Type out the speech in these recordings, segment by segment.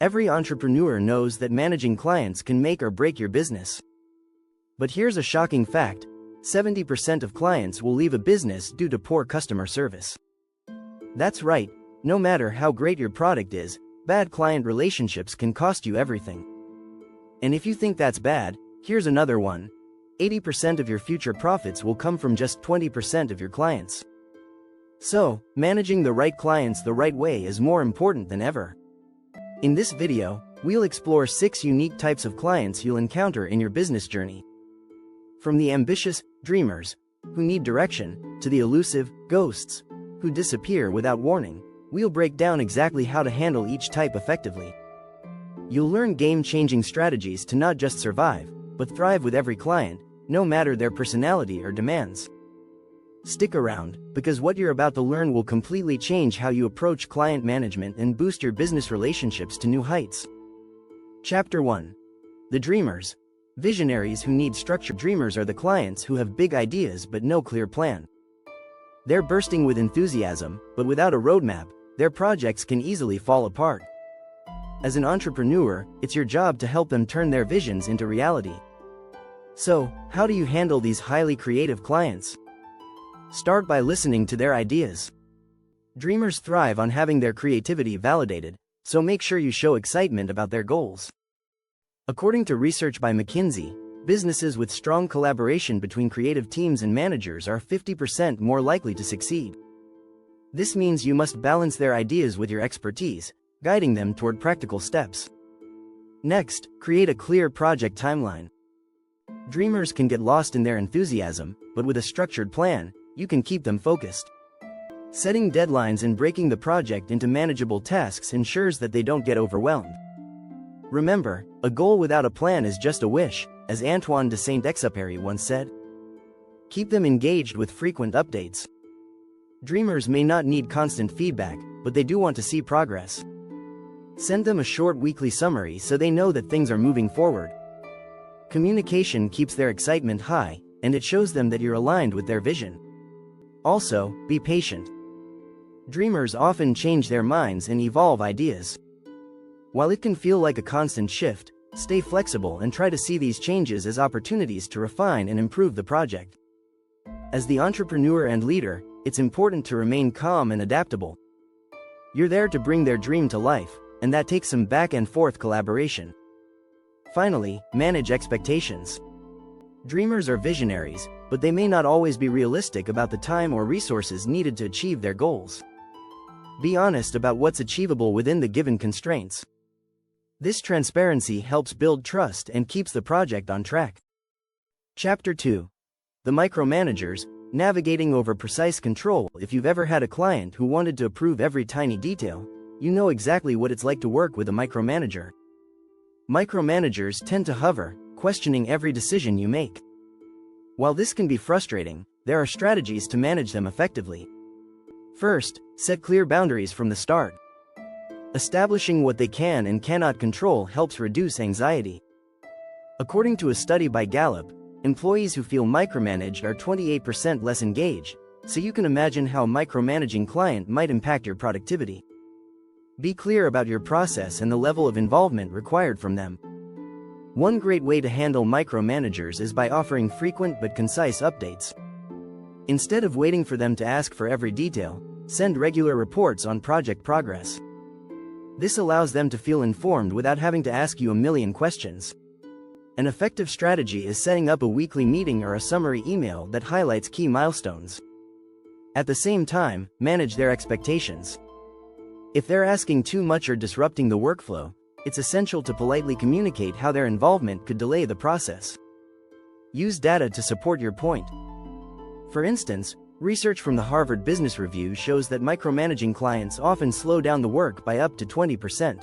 Every entrepreneur knows that managing clients can make or break your business. But here's a shocking fact: 70% of clients will leave a business due to poor customer service. That's right, no matter how great your product is, bad client relationships can cost you everything. And if you think that's bad, here's another one: 80% of your future profits will come from just 20% of your clients. So, managing the right clients the right way is more important than ever. In this video, we'll explore 6 unique types of clients you'll encounter in your business journey. From the ambitious dreamers, who need direction, to the elusive ghosts, who disappear without warning, we'll break down exactly how to handle each type effectively. You'll learn game-changing strategies to not just survive, but thrive with every client, no matter their personality or demands. Stick around, because what you're about to learn will completely change how you approach client management and boost your business relationships to new heights. Chapter 1. The Dreamers. Visionaries who need structure. Dreamers are the clients who have big ideas but no clear plan. They're bursting with enthusiasm, but without a roadmap, their projects can easily fall apart. As an entrepreneur, it's your job to help them turn their visions into reality. So, how do you handle these highly creative clients? Start by listening to their ideas. Dreamers thrive on having their creativity validated, so make sure you show excitement about their goals. According to research by McKinsey, businesses with strong collaboration between creative teams and managers are 50% more likely to succeed. This means you must balance their ideas with your expertise, guiding them toward practical steps. Next, create a clear project timeline. Dreamers can get lost in their enthusiasm, but with a structured plan, you can keep them focused. Setting deadlines and breaking the project into manageable tasks ensures that they don't get overwhelmed. Remember, a goal without a plan is just a wish, as Antoine de Saint-Exupéry once said. Keep them engaged with frequent updates. Dreamers may not need constant feedback, but they do want to see progress. Send them a short weekly summary so they know that things are moving forward. Communication keeps their excitement high, and it shows them that you're aligned with their vision. Also, be patient. Dreamers often change their minds and evolve ideas. While it can feel like a constant shift, stay flexible and try to see these changes as opportunities to refine and improve the project. As the entrepreneur and leader, it's important to remain calm and adaptable. You're there to bring their dream to life, and that takes some back and forth collaboration. Finally, manage expectations. Dreamers are visionaries, but they may not always be realistic about the time or resources needed to achieve their goals. Be honest about what's achievable within the given constraints. This transparency helps build trust and keeps the project on track. Chapter 2. The Micromanagers, navigating over precise control. If you've ever had a client who wanted to approve every tiny detail, you know exactly what it's like to work with a micromanager. Micromanagers tend to hover, questioning every decision you make. While this can be frustrating, there are strategies to manage them effectively. First, set clear boundaries from the start. Establishing what they can and cannot control helps reduce anxiety. According to a study by Gallup, employees who feel micromanaged are 28% less engaged, so you can imagine how a micromanaging client might impact your productivity. Be clear about your process and the level of involvement required from them. One great way to handle micromanagers is by offering frequent but concise updates. Instead of waiting for them to ask for every detail, send regular reports on project progress. This allows them to feel informed without having to ask you a million questions. An effective strategy is setting up a weekly meeting or a summary email that highlights key milestones. At the same time, manage their expectations. If they're asking too much or disrupting the workflow, it's essential to politely communicate how their involvement could delay the process. Use data to support your point. For instance, research from the Harvard Business Review shows that micromanaging clients often slow down the work by up to 20%.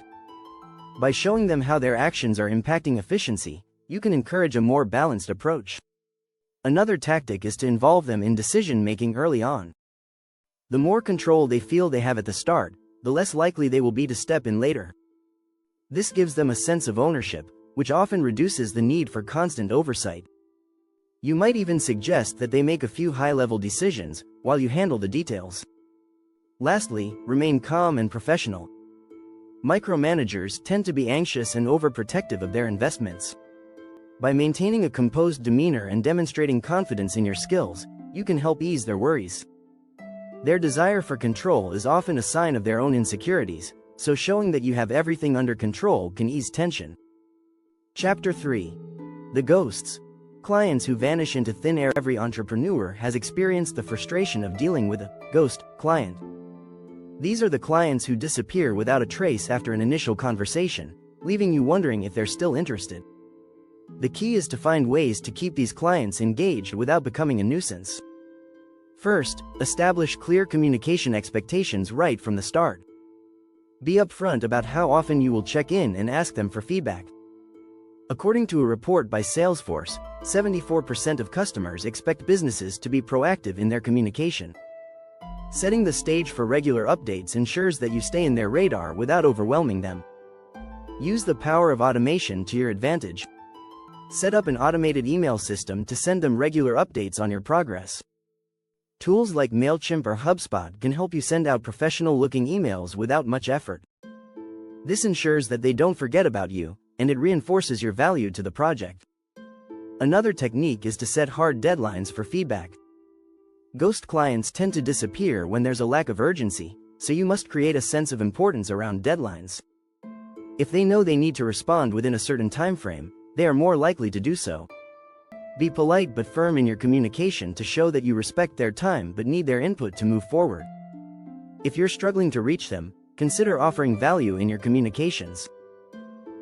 By showing them how their actions are impacting efficiency, you can encourage a more balanced approach. Another tactic is to involve them in decision-making early on. The more control they feel they have at the start, the less likely they will be to step in later. This gives them a sense of ownership, which often reduces the need for constant oversight. You might even suggest that they make a few high-level decisions, while you handle the details. Lastly, remain calm and professional. Micromanagers tend to be anxious and overprotective of their investments. By maintaining a composed demeanor and demonstrating confidence in your skills, you can help ease their worries. Their desire for control is often a sign of their own insecurities, so showing that you have everything under control can ease tension. Chapter 3. The Ghosts. Clients who vanish into thin air. Every entrepreneur has experienced the frustration of dealing with a ghost client. These are the clients who disappear without a trace after an initial conversation, leaving you wondering if they're still interested. The key is to find ways to keep these clients engaged without becoming a nuisance. First, establish clear communication expectations right from the start. Be upfront about how often you will check in and ask them for feedback. According to a report by Salesforce, 74% of customers expect businesses to be proactive in their communication. Setting the stage for regular updates ensures that you stay in their radar without overwhelming them. Use the power of automation to your advantage. Set up an automated email system to send them regular updates on your progress. Tools like MailChimp or HubSpot can help you send out professional-looking emails without much effort. This ensures that they don't forget about you, and it reinforces your value to the project. Another technique is to set hard deadlines for feedback. Ghost clients tend to disappear when there's a lack of urgency, so you must create a sense of importance around deadlines. If they know they need to respond within a certain time frame, they are more likely to do so. Be polite but firm in your communication to show that you respect their time but need their input to move forward. If you're struggling to reach them, consider offering value in your communications.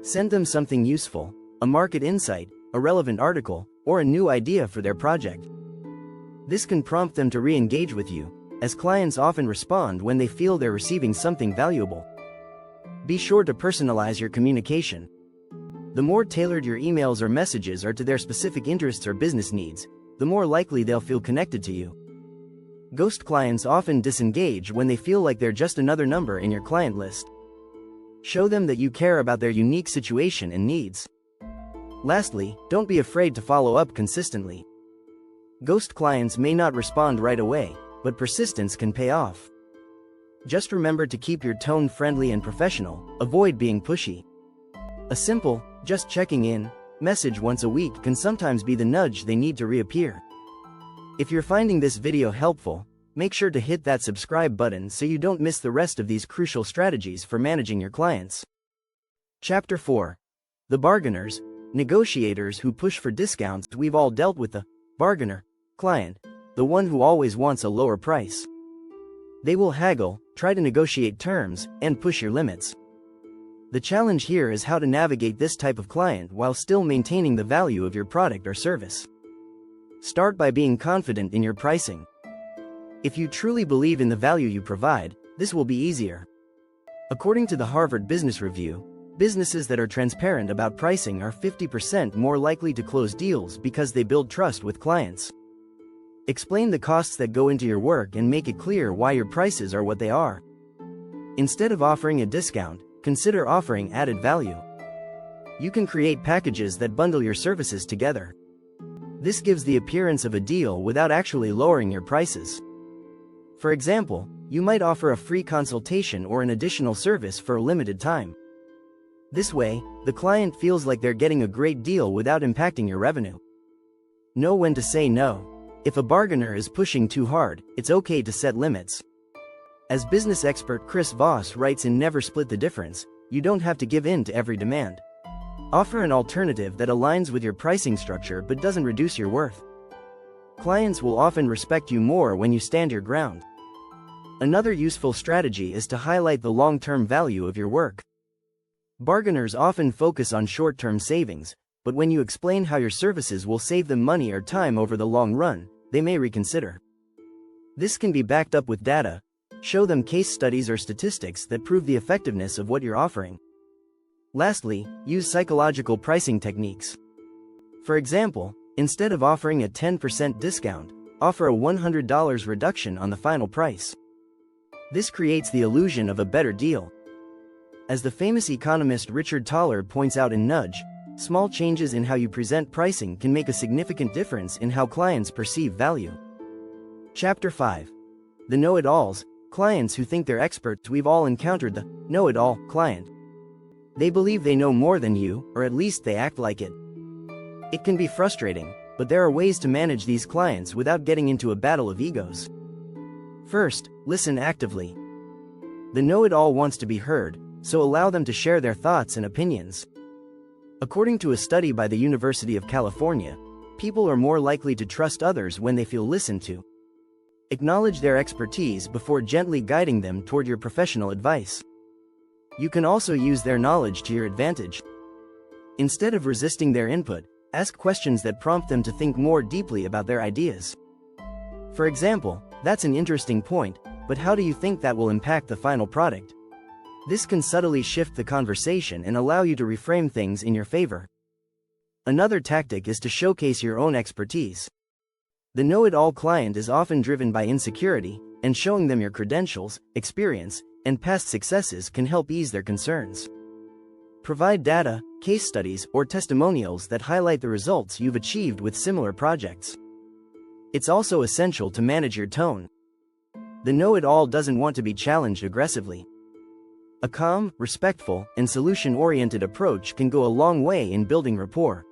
Send them something useful, a market insight, a relevant article, or a new idea for their project. This can prompt them to re-engage with you, as clients often respond when they feel they're receiving something valuable. Be sure to personalize your communication. The more tailored your emails or messages are to their specific interests or business needs, the more likely they'll feel connected to you. Ghost clients often disengage when they feel like they're just another number in your client list. Show them that you care about their unique situation and needs. Lastly, don't be afraid to follow up consistently. Ghost clients may not respond right away, but persistence can pay off. Just remember to keep your tone friendly and professional, avoid being pushy. A simple, just checking in, message once a week can sometimes be the nudge they need to reappear. If you're finding this video helpful, make sure to hit that subscribe button so you don't miss the rest of these crucial strategies for managing your clients. Chapter 4. The Bargainers, negotiators who push for discounts. We've all dealt with the bargainer client, the one who always wants a lower price. They will haggle, try to negotiate terms, and push your limits. The challenge here is how to navigate this type of client while still maintaining the value of your product or service. Start by being confident in your pricing. If you truly believe in the value you provide, this will be easier. According to the Harvard Business Review, businesses that are transparent about pricing are 50% more likely to close deals because they build trust with clients. Explain the costs that go into your work and make it clear why your prices are what they are. Instead of offering a discount, consider offering added value. You can create packages that bundle your services together. This gives the appearance of a deal without actually lowering your prices. For example, you might offer a free consultation or an additional service for a limited time. This way, the client feels like they're getting a great deal without impacting your revenue. Know when to say no. If a bargainer is pushing too hard, it's okay to set limits. As business expert Chris Voss writes in Never Split the Difference, you don't have to give in to every demand. Offer an alternative that aligns with your pricing structure but doesn't reduce your worth. Clients will often respect you more when you stand your ground. Another useful strategy is to highlight the long-term value of your work. Bargainers often focus on short-term savings, but when you explain how your services will save them money or time over the long run, they may reconsider. This can be backed up with data. Show them case studies or statistics that prove the effectiveness of what you're offering. Lastly, use psychological pricing techniques. For example, instead of offering a 10% discount, offer a $100 reduction on the final price. This creates the illusion of a better deal. As the famous economist Richard Thaler points out in Nudge, small changes in how you present pricing can make a significant difference in how clients perceive value. Chapter 5. The Know-It-Alls, Clients who think they're experts. We've all encountered the know-it-all client. They believe they know more than you, or at least they act like it. It can be frustrating, but there are ways to manage these clients without getting into a battle of egos. First, listen actively. The know-it-all wants to be heard, so allow them to share their thoughts and opinions. According to a study by the University of California, people are more likely to trust others when they feel listened to. Acknowledge their expertise before gently guiding them toward your professional advice. You can also use their knowledge to your advantage. Instead of resisting their input, ask questions that prompt them to think more deeply about their ideas. For example, "That's an interesting point, but how do you think that will impact the final product?" This can subtly shift the conversation and allow you to reframe things in your favor. Another tactic is to showcase your own expertise. The know-it-all client is often driven by insecurity, and showing them your credentials, experience, and past successes can help ease their concerns. Provide data, case studies, or testimonials that highlight the results you've achieved with similar projects. It's also essential to manage your tone. The know-it-all doesn't want to be challenged aggressively. A calm, respectful, and solution-oriented approach can go a long way in building rapport.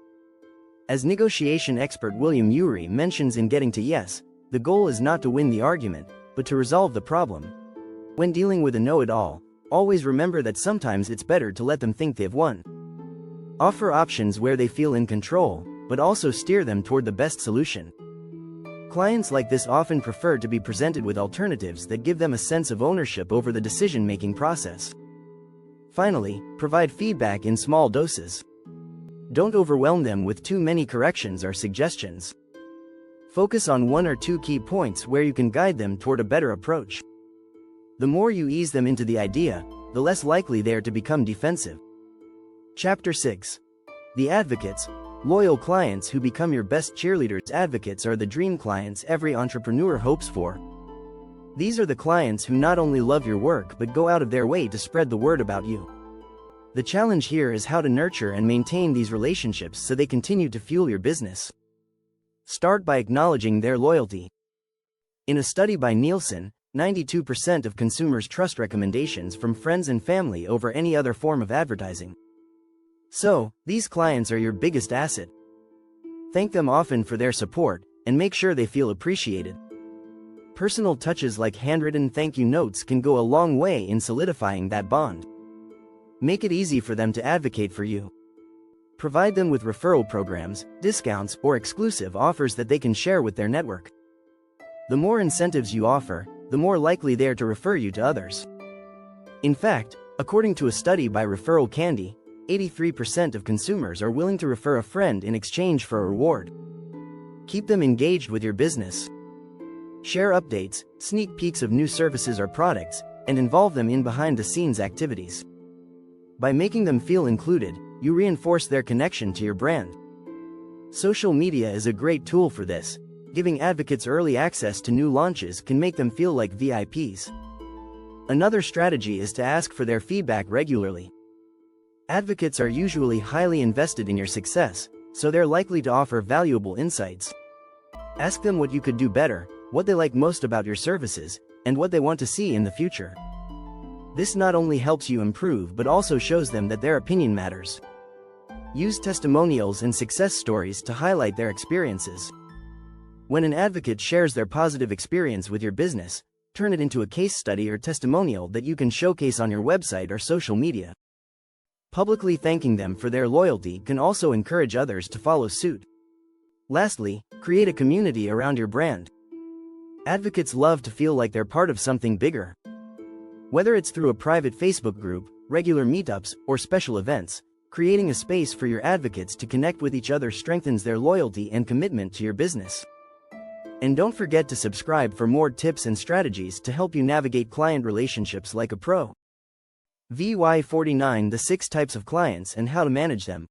As negotiation expert William Ury mentions in Getting to Yes, the goal is not to win the argument, but to resolve the problem. When dealing with a know-it-all, always remember that sometimes it's better to let them think they've won. Offer options where they feel in control, but also steer them toward the best solution. Clients like this often prefer to be presented with alternatives that give them a sense of ownership over the decision-making process. Finally, provide feedback in small doses. Don't overwhelm them with too many corrections or suggestions. Focus on one or two key points where you can guide them toward a better approach. The more you ease them into the idea, the less likely they are to become defensive. Chapter 6. The Advocates. Loyal clients who become your best cheerleaders. Advocates are the dream clients every entrepreneur hopes for. These are the clients who not only love your work but go out of their way to spread the word about you. The challenge here is how to nurture and maintain these relationships so they continue to fuel your business. Start by acknowledging their loyalty. In a study by Nielsen, 92% of consumers trust recommendations from friends and family over any other form of advertising. So, these clients are your biggest asset. Thank them often for their support, and make sure they feel appreciated. Personal touches like handwritten thank you notes can go a long way in solidifying that bond. Make it easy for them to advocate for you. Provide them with referral programs, discounts, or exclusive offers that they can share with their network. The more incentives you offer, the more likely they are to refer you to others. In fact, according to a study by Referral Candy, 83% of consumers are willing to refer a friend in exchange for a reward. Keep them engaged with your business. Share updates, sneak peeks of new services or products, and involve them in behind-the-scenes activities. By making them feel included, you reinforce their connection to your brand. Social media is a great tool for this. Giving advocates early access to new launches can make them feel like VIPs. Another strategy is to ask for their feedback regularly. Advocates are usually highly invested in your success, so they're likely to offer valuable insights. Ask them what you could do better, what they like most about your services, and what they want to see in the future. This not only helps you improve but also shows them that their opinion matters. Use testimonials and success stories to highlight their experiences. When an advocate shares their positive experience with your business, turn it into a case study or testimonial that you can showcase on your website or social media. Publicly thanking them for their loyalty can also encourage others to follow suit. Lastly, create a community around your brand. Advocates love to feel like they're part of something bigger. Whether it's through a private Facebook group, regular meetups, or special events, creating a space for your advocates to connect with each other strengthens their loyalty and commitment to your business. And don't forget to subscribe for more tips and strategies to help you navigate client relationships like a pro. VY49 The 6 types of clients and how to manage them.